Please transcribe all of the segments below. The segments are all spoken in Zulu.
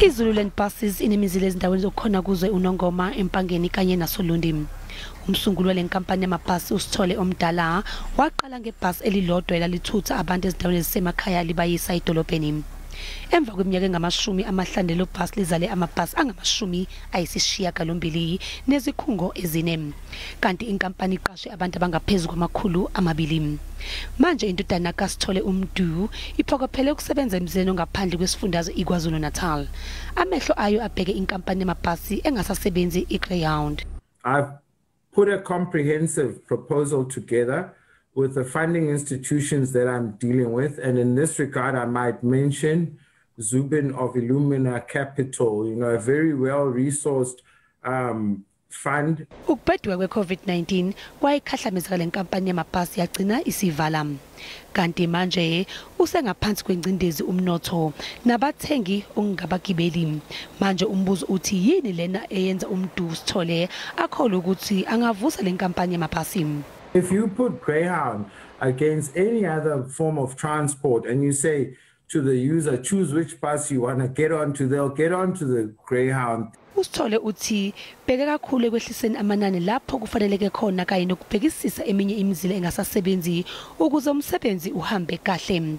iZululand Buses inemizila ezindaweni zokukhona kuze uNongoma, eMpangeni kanye nasoLundi. Umsunguli walenkampani yamabhasi uSithole Omdala waqala ngebhasi elilodwa elithutha abantu ezindaweni ezisemakhaya libayisa edolobheni. Emva kweminyaka engama-50 lo bhasi lizale amabhasi angama-80 nezikhungo ezine. Kanti inkampani iqashe abantu abangaphezulu kwama-200. Manje indodana kaSithole uMdu iphokophele ukusebenza emzileni ongaphandle kwesifundazwe iKwaZulu Natal. Amehlo ayo abheke inkampani yamabhasi engasasebenzi iGreyhound. I've put a comprehensive proposal together with the funding institutions that I'm dealing with. And in this regard, I might mention Zubin of Illumina Capital, a very well-resourced fund. Ukubhedwa kwe-COVID-19 kwayikhahlameza lenkampani yamabhasi yagcina isivala. Kanti manje usengaphansi kwengcindezi umnotho nabathengi ongabagibeli. Manje umbuzo uthi yini lena eyenza uMdu Sithole akholwe ukuthi angavusa lenkampani yamabhasi. If you put Greyhound against any other form of transport and you say to the user, choose which bus you want to get onto, they'll get onto the Greyhound. uSithole uthi bheke kakhulu ekwehliseni amanani lapho kufaneleke khona kanye nokubhekisisa eminye imizila engasasebenzi ukuze umsebenzi uhambe kahle.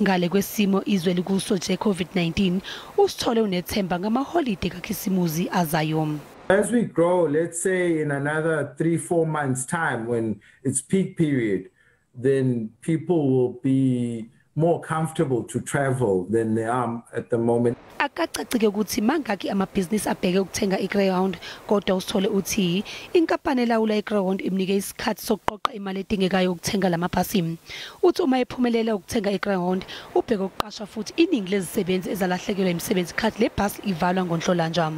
Ngale kwesimo izwe likuso nje COVID-19, uSithole unethemba ngamaholide kaKhisimuzi azayo. As we grow, let's say in another 3-4 months' time, when it's peak period, then people will be more comfortable to travel than they are at the moment. Akacacike ukuthi mangaki amabhizinisi abheke ukuthenga iGreyhound, kodwa uSithole uthi inkampani elawula iGreyhound imnike isikhathi sokuqoqa imali edingekayo ukuthenga lamabhasi. Uthi uma ephumelela ukuthenga iGreyhound, ubheke ukuqasha futhi iningi lezisebenzi ezalahlekelwa imisebenzi khathi le bhasi ivalwa ngoNhlolanja.